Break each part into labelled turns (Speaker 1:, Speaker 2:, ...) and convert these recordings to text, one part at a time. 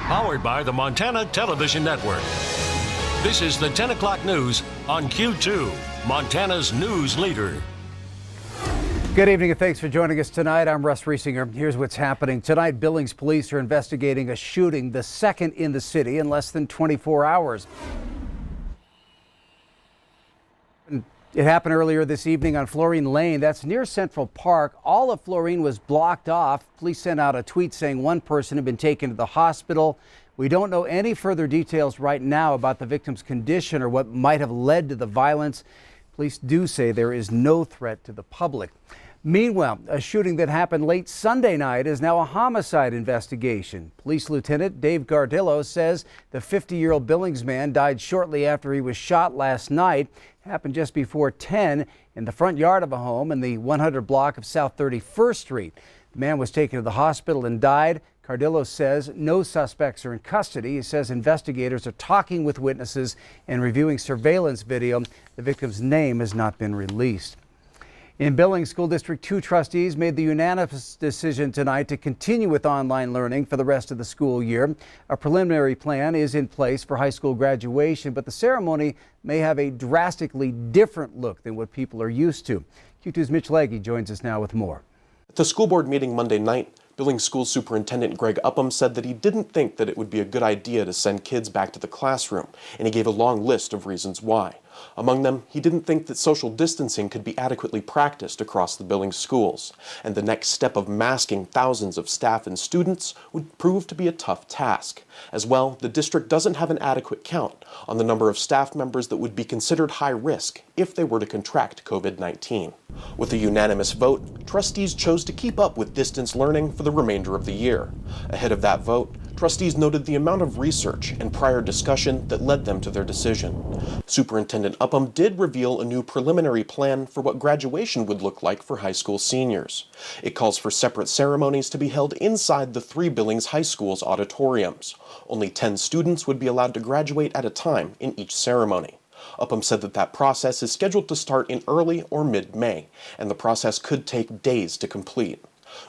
Speaker 1: Powered by the Montana Television Network. This is the 10 o'clock news on Q2, Montana's news leader.
Speaker 2: Good evening and thanks for joining us tonight. I'm Russ Riesinger. Here's what's happening. Tonight, Billings police are investigating a shooting, the second in the city in less than 24 hours. It happened earlier this evening on Florine Lane. That's near Central Park. All of Florine was blocked off. Police sent out a tweet saying one person had been taken to the hospital. We don't know any further details right now about the victim's condition or what might have led to the violence. Police do say there is no threat to the public. Meanwhile, a shooting that happened late Sunday night is now a homicide investigation. Police Lieutenant Dave Gardillo says the 50-year-old Billings man died shortly after he was shot last night. It happened just before 10 in the front yard of a home in the 100 block of South 31st Street. The man was taken to the hospital and died. Cardillo says no suspects are in custody. He says investigators are talking with witnesses and reviewing surveillance video. The victim's name has not been released. In Billings, School District 2 trustees made the unanimous decision tonight to continue with online learning for the rest of the school year. A preliminary plan is in place for high school graduation, but the ceremony may have a drastically different look than what people are used to. Q2's Mitch Legge joins us now with more.
Speaker 3: At the school board meeting Monday night, Billings School Superintendent Greg Upham said that he didn't think that it would be a good idea to send kids back to the classroom, and he gave a long list of reasons why. Among them, he didn't think that social distancing could be adequately practiced across the Billings schools, and the next step of masking thousands of staff and students would prove to be a tough task. As well, the district doesn't have an adequate count on the number of staff members that would be considered high risk if they were to contract COVID-19. With a unanimous vote, trustees chose to keep up with distance learning for the remainder of the year. Ahead of that vote, trustees noted the amount of research and prior discussion that led them to their decision. Superintendent Upham did reveal a new preliminary plan for what graduation would look like for high school seniors. It calls for separate ceremonies to be held inside the 3 Billings high schools' auditoriums. Only 10 students would be allowed to graduate at a time in each ceremony. Upham said that process is scheduled to start in early or mid-May, and the process could take days to complete.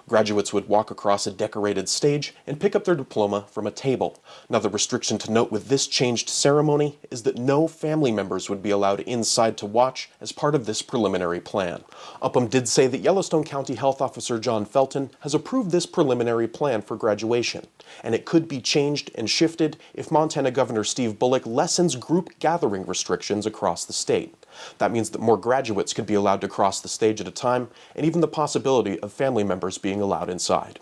Speaker 3: Graduates would walk across a decorated stage and pick up their diploma from a table. Another restriction to note with this changed ceremony is that no family members would be allowed inside to watch as part of this preliminary plan. Upham did say that Yellowstone County Health Officer John Felton has approved this preliminary plan for graduation, and it could be changed and shifted if Montana Governor Steve Bullock lessens group gathering restrictions across the state. That means that more graduates could be allowed to cross the stage at a time, and even the possibility of family members being allowed inside.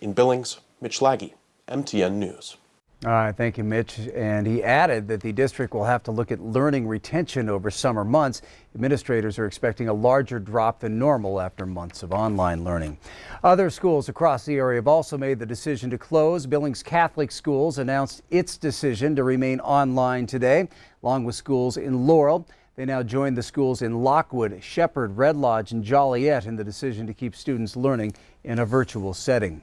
Speaker 3: In Billings, Mitch Legge, MTN News.
Speaker 2: All right, thank you, Mitch. And he added that the district will have to look at learning retention over summer months. Administrators are expecting a larger drop than normal after months of online learning. Other schools across the area have also made the decision to close. Billings Catholic Schools announced its decision to remain online today, along with schools in Laurel. They now join the schools in Lockwood, Shepherd, Red Lodge, and Joliet in the decision to keep students learning in a virtual setting.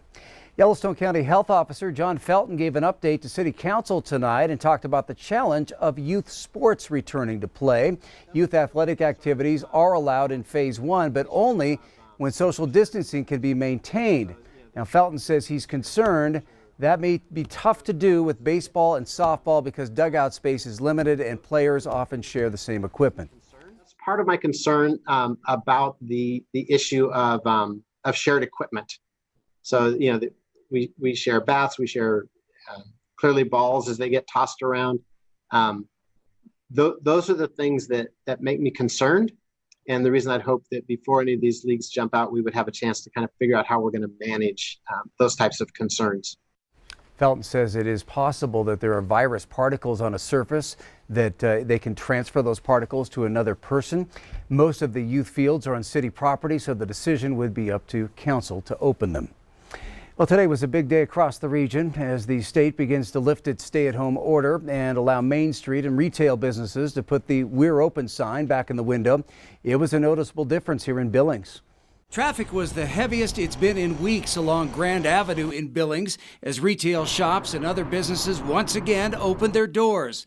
Speaker 2: Yellowstone County Health Officer John Felton gave an update to City Council tonight and talked about the challenge of youth sports returning to play. Youth athletic activities are allowed in Phase 1, but only when social distancing can be maintained. Now, Felton says he's concerned that may be tough to do with baseball and softball because dugout space is limited and players often share the same equipment.
Speaker 4: That's part of my concern about the issue of shared equipment. So, we share bats, we share clearly balls as they get tossed around. Those are the things that make me concerned. And the reason I'd hope that before any of these leagues jump out, we would have a chance to kind of figure out how we're going to manage those types of concerns.
Speaker 2: Felton says it is possible that there are virus particles on a surface that they can transfer those particles to another person. Most of the youth fields are on city property, so the decision would be up to council to open them. Well, today was a big day across the region as the state begins to lift its stay-at-home order and allow Main Street and retail businesses to put the "We're Open" sign back in the window. It was a noticeable difference here in Billings. Traffic was the heaviest it's been in weeks along Grand Avenue in Billings as retail shops and other businesses once again opened their doors.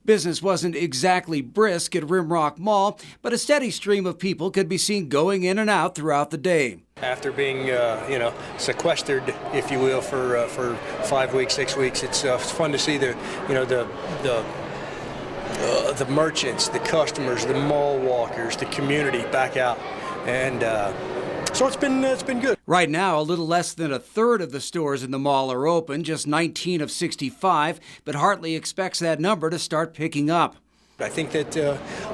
Speaker 2: Business wasn't exactly brisk at Rimrock Mall, but a steady stream of people could be seen going in and out throughout the day.
Speaker 5: After being, sequestered, if you will, for 5 weeks, 6 weeks, it's fun to see the merchants, the customers, the mall walkers, the community back out, and so it's been good.
Speaker 2: Right now, a little less than a third of the stores in the mall are open, just 19 of 65, but Hartley expects that number to start picking up.
Speaker 5: I think that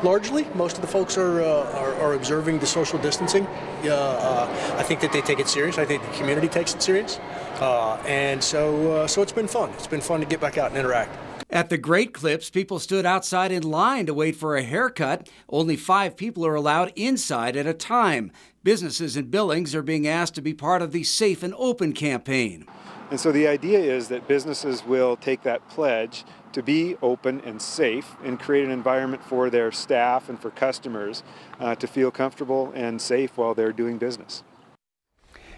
Speaker 5: largely most of the folks are observing the social distancing. I think that they take it serious. I think the community takes it serious, and so it's been fun. It's been fun to get back out and interact.
Speaker 2: At the Great Clips, people stood outside in line to wait for a haircut. Only 5 people are allowed inside at a time. Businesses in Billings are being asked to be part of the Safe and Open campaign.
Speaker 6: And so the idea is that businesses will take that pledge to be open and safe and create an environment for their staff and for customers to feel comfortable and safe while they're doing business.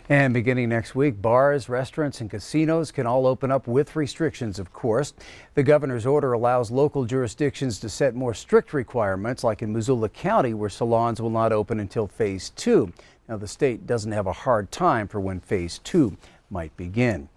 Speaker 2: And beginning next week, bars, restaurants, and casinos can all open up with restrictions, of course. The governor's order allows local jurisdictions to set more strict requirements, like in Missoula County, where salons will not open until Phase 2. Now, the state doesn't have a hard time for when Phase 2 might begin.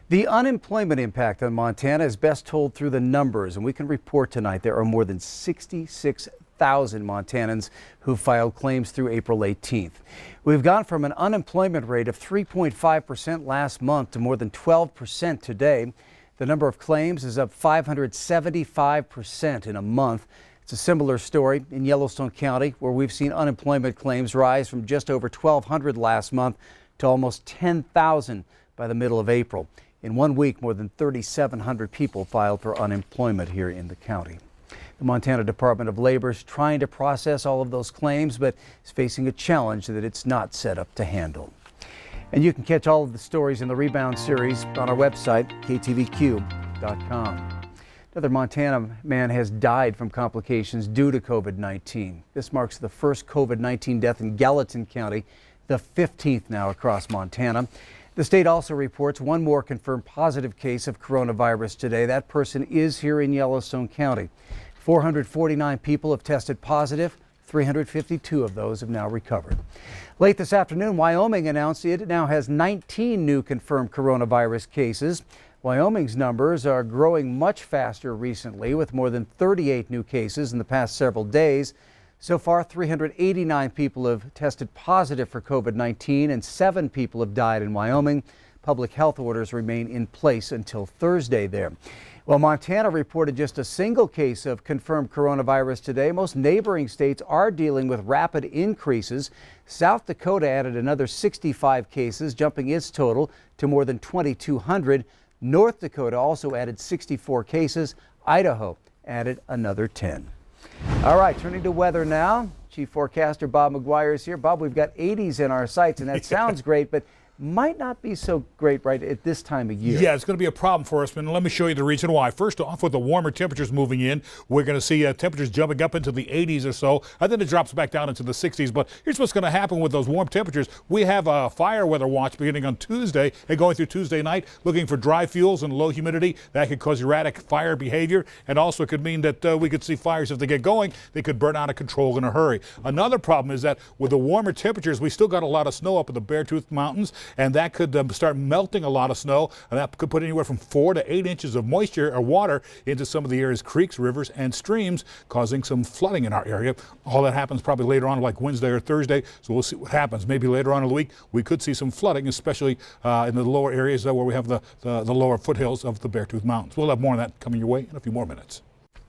Speaker 2: The unemployment impact on Montana is best told through the numbers, and we can report tonight there are more than 66,000 Montanans who filed claims through April 18th. We've gone from an unemployment rate of 3.5% last month to more than 12% today. The number of claims is up 575% in a month. It's a similar story in Yellowstone County, where we've seen unemployment claims rise from just over 1,200 last month to almost 10,000 by the middle of April. In 1 week, more than 3,700 people filed for unemployment here in the county. The Montana Department of Labor is trying to process all of those claims, but is facing a challenge that it's not set up to handle. And you can catch all of the stories in the Rebound series on our website, ktvq.com. Another Montana man has died from complications due to COVID-19. This marks the first COVID-19 death in Gallatin County, the 15th now across Montana. The state also reports one more confirmed positive case of coronavirus today. That person is here in Yellowstone County. 449 people have tested positive. 352 of those have now recovered. Late this afternoon, Wyoming announced it now has 19 new confirmed coronavirus cases. Wyoming's numbers are growing much faster recently, with more than 38 new cases in the past several days. So far, 389 people have tested positive for COVID-19 and 7 people have died in Wyoming. Public health orders remain in place until Thursday there. Well, Montana reported just a single case of confirmed coronavirus today. Most neighboring states are dealing with rapid increases. South Dakota added another 65 cases, jumping its total to more than 2,200. North Dakota also added 64 cases. Idaho added another 10. All right, turning to weather now. Chief forecaster Bob McGuire is here. Bob, we've got 80s in our sights, and that sounds great, but might not be so great right at this time of year.
Speaker 7: Yeah, it's going to be a problem for us, and let me show you the reason why. First off, with the warmer temperatures moving in, we're going to see temperatures jumping up into the 80s or so, and then it drops back down into the 60s. But here's what's going to happen with those warm temperatures. We have a fire weather watch beginning on Tuesday and going through Tuesday night, looking for dry fuels and low humidity. That could cause erratic fire behavior, and also could mean that we could see fires if they get going. They could burn out of control in a hurry. Another problem is that with the warmer temperatures, we still got a lot of snow up in the Beartooth Mountains, and that could start melting a lot of snow, and that could put anywhere from 4 to 8 inches of moisture or water into some of the area's creeks, rivers, and streams, causing some flooding in our area. All that happens probably later on, like Wednesday or Thursday, so we'll see what happens. Maybe later on in the week, we could see some flooding, especially in the lower areas where we have the lower foothills of the Beartooth Mountains. We'll have more on that coming your way in a few more minutes.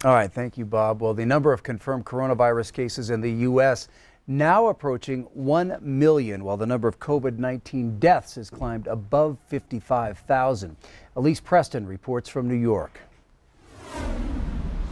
Speaker 2: All right, thank you, Bob. Well, the number of confirmed coronavirus cases in the U.S. now approaching 1 million, while the number of COVID-19 deaths has climbed above 55,000. Elise Preston reports from New York.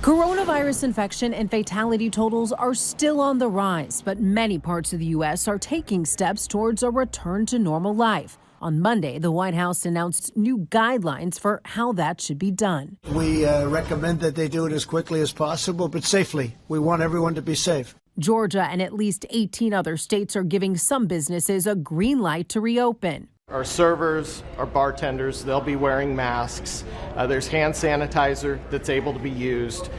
Speaker 8: Coronavirus infection and fatality totals are still on the rise, but many parts of the U.S. are taking steps towards a return to normal life. On Monday, the White House announced new guidelines for how that should be done.
Speaker 9: We recommend that they do it as quickly as possible, but safely. We want everyone to be safe.
Speaker 8: Georgia and at least 18 other states are giving some businesses a green light to reopen.
Speaker 10: Our servers, our bartenders, they'll be wearing masks. There's hand sanitizer that's able to be used.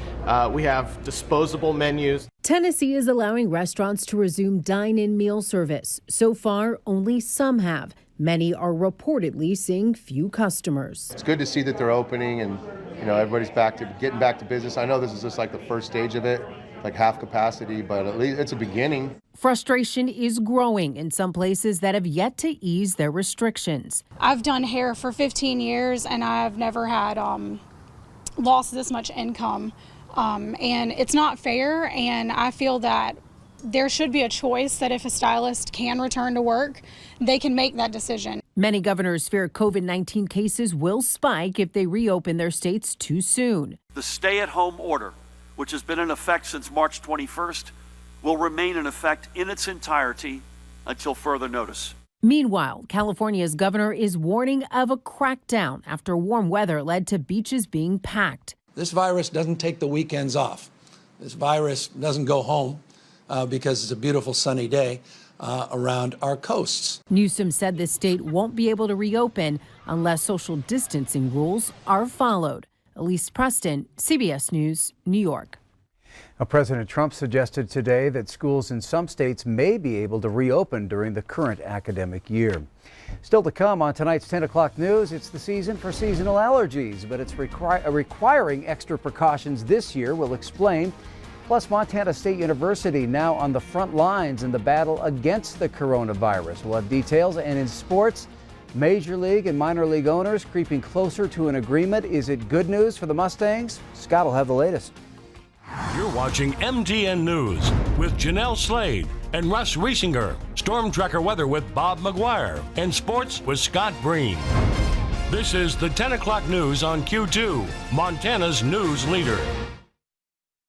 Speaker 10: We have disposable menus.
Speaker 8: Tennessee is allowing restaurants to resume dine-in meal service. So far, only some have. Many are reportedly seeing few customers.
Speaker 11: It's good to see that they're opening and, everybody's getting back to business. I know this is just like the first stage of it, like half capacity, but at least it's a beginning.
Speaker 8: Frustration is growing in some places that have yet to ease their restrictions.
Speaker 12: I've done hair for 15 years and I've never had lost this much income. And it's not fair, and I feel that there should be a choice that if a stylist can return to work, they can make that decision.
Speaker 8: Many governors fear COVID-19 cases will spike if they reopen their states too soon.
Speaker 13: The stay-at-home order, which has been in effect since March 21st, will remain in effect in its entirety until further notice.
Speaker 8: Meanwhile, California's governor is warning of a crackdown after warm weather led to beaches being packed.
Speaker 14: This virus doesn't take the weekends off. This virus doesn't go home because it's a beautiful sunny day around our coasts.
Speaker 8: Newsom said the state won't be able to reopen unless social distancing rules are followed. Elise Preston, CBS News, New York.
Speaker 2: President Trump suggested today that schools in some states may be able to reopen during the current academic year. Still to come on tonight's 10 o'clock news, it's the season for seasonal allergies, but it's requiring extra precautions this year. We'll explain. Plus, Montana State University now on the front lines in the battle against the coronavirus. We'll have details. And in sports, Major League and minor league owners creeping closer to an agreement. Is it good news for the Mustangs? Scott will have the latest.
Speaker 1: You're watching MTN News with Janelle Slade and Russ Riesinger. Storm Tracker weather with Bob McGuire. And sports with Scott Breen. This is the 10 o'clock news on Q2, Montana's news leader.